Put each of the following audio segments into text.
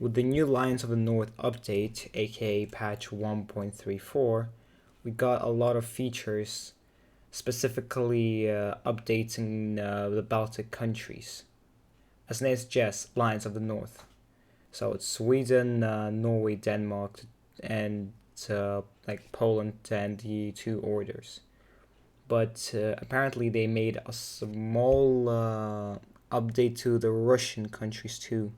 With the new Lions of the North update, aka patch 1.34, we got a lot of features, specifically updating the Baltic countries. As the name suggests, Lions of the North. So it's Sweden, Norway, Denmark, and like Poland and the two orders. But apparently they made a small update to the Russian countries too.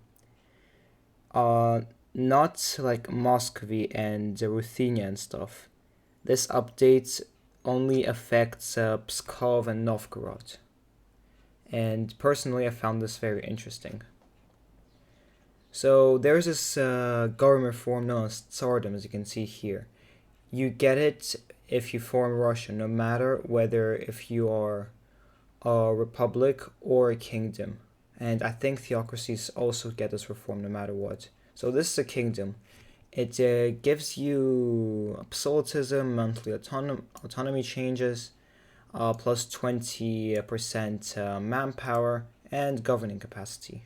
Not like Muscovy and Ruthenia and stuff. This update only affects Pskov and Novgorod. And personally, I found this very interesting. So there's this government form known as Tsardom, as you can see here. You get it if you form Russia, no matter whether if you are a republic or a kingdom. And I think theocracies also get this reform no matter what. So this is a kingdom. It gives you absolutism, monthly autonomy changes, plus 20% manpower, and governing capacity.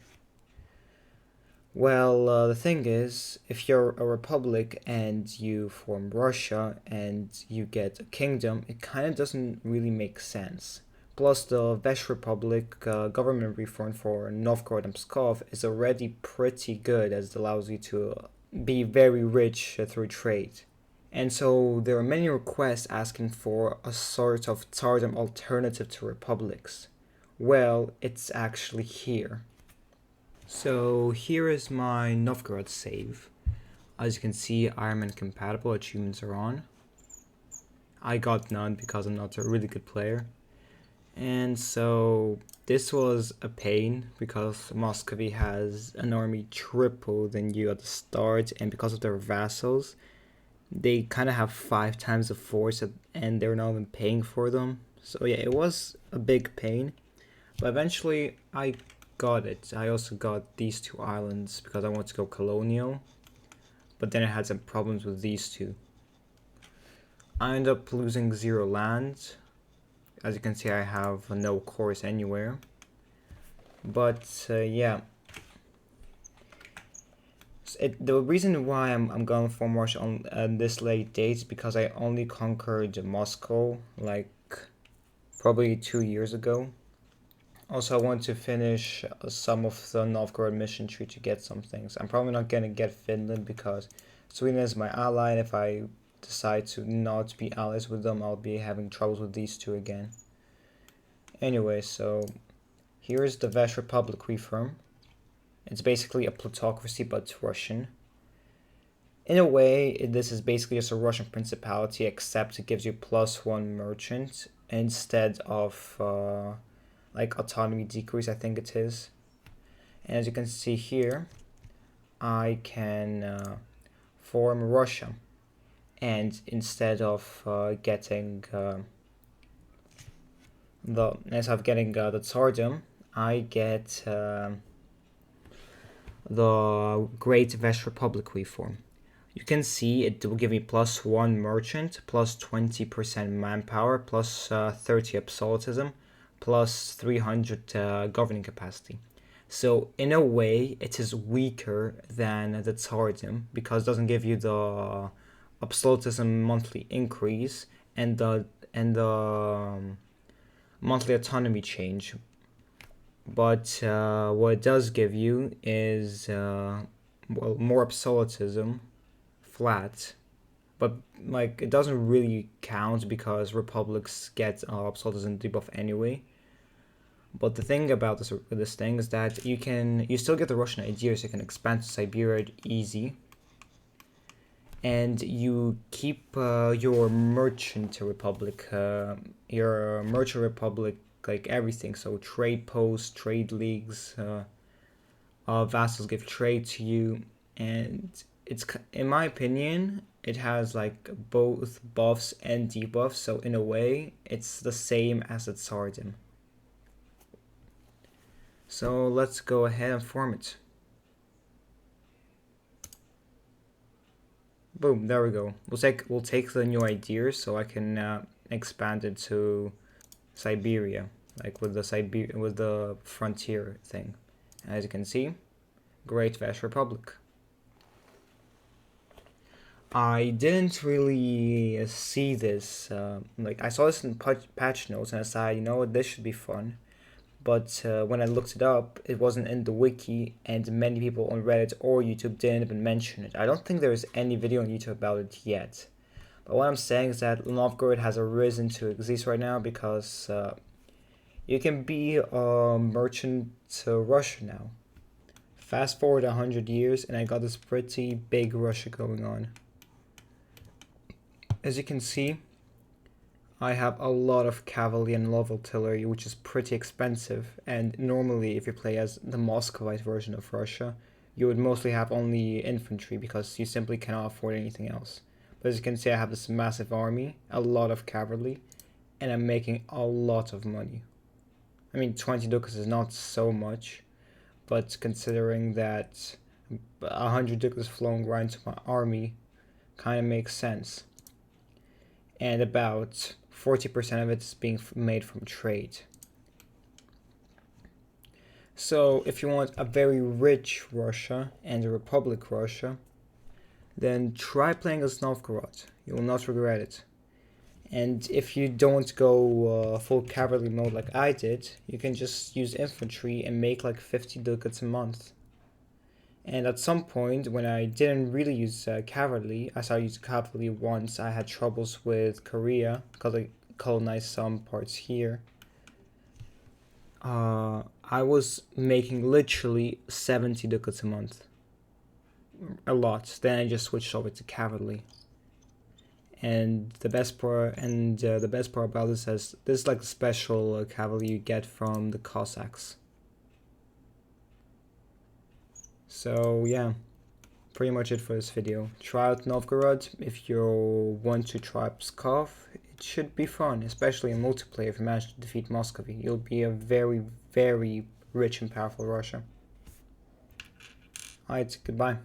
Well, the thing is, if you're a republic and you form Russia and you get a kingdom, it kind of doesn't really make sense. Plus, the Vesh Republic government reform for Novgorod and Pskov is already pretty good, as it allows you to be very rich through trade. And so there are many requests asking for a sort of Tsardom alternative to republics. Well, it's actually here. So here is my Novgorod save. As you can see, Iron Man compatible achievements are on. I got none because I'm not a really good player. And so this was a pain because Muscovy has an army triple than you at the start, and because of their vassals, they kind of have 5 times the force and they're not even paying for them. So yeah, it was a big pain, but eventually I got it. I also got these 2 islands because I wanted to go colonial, but then I had some problems with these 2. I ended up losing 0 land. As you can see, I have no cores anywhere. But yeah, the reason why I'm going for Russia on this late date is because I only conquered Moscow like probably 2 years ago. Also, I want to finish some of the Novgorod mission tree to get some things. I'm probably not going to get Finland because Sweden is my ally, and if I decide to not be allies with them, I'll be having troubles with these 2 again. Anyway, so here's the Vesh Republic reform. It's basically a plutocracy, but it's Russian. In a way, this is basically just a Russian principality, except it gives you +1 merchant instead of like autonomy decrease, I think it is. And as you can see here, I can form Russia, and instead of getting the Tsardom, I get the Great Vesh Republic reform. You can see it will give me +1 merchant, plus 20% manpower, plus 30 absolutism, plus 300 governing capacity. So in a way, it is weaker than the Tsardom because it doesn't give you the absolutism monthly increase and the monthly autonomy change. But what it does give you is more absolutism, flat, but like it doesn't really count because republics get absolutism debuff anyway. But the thing about this thing is that you still get the Russian idea, so you can expand to Siberia easy, and you keep your merchant republic, like everything. So trade posts, trade leagues, vassals give trade to you, and it's, in my opinion, it has like both buffs and debuffs. So in a way, it's the same as the Tsardom. So let's go ahead and form it. Boom, there we go. We'll take the new ideas so I can expand it to Siberia, like with the frontier thing. As you can see, Great Vesh Republic. I didn't really see this. Like I saw this in patch notes, and I said, you know what, this should be fun. But when I looked it up, it wasn't in the wiki, and many people on Reddit or YouTube didn't even mention it. I don't think there is any video on YouTube about it yet. But what I'm saying is that Novgorod has arisen to exist right now because you can be a merchant to Russia now. Fast forward 100 years, and I got this pretty big Russia going on. As you can see, I have a lot of cavalry and love artillery, which is pretty expensive, and normally if you play as the Muscovite version of Russia, you would mostly have only infantry because you simply cannot afford anything else. But as you can see, I have this massive army, a lot of cavalry, and I'm making a lot of money. I mean, 20 ducats is not so much, but considering that 100 ducats flowing right into my army kind of makes sense. And about 40% of it is being made from trade. So if you want a very rich Russia and a Republic Russia, then try playing as Novgorod. You will not regret it. And if you don't go full cavalry mode like I did, you can just use infantry and make like 50 ducats a month. And at some point, when I didn't really use cavalry, I started using cavalry once I had troubles with Korea, because I colonized some parts here. I was making literally 70 ducats a month. A lot. Then I just switched over to cavalry. And the best part about this is this is like the special cavalry you get from the Cossacks. So yeah, pretty much it for this video. Try out Novgorod if you want to try Pskov. It should be fun, especially in multiplayer if you manage to defeat Muscovy. You'll be a very, very rich and powerful Russia. Alright, goodbye.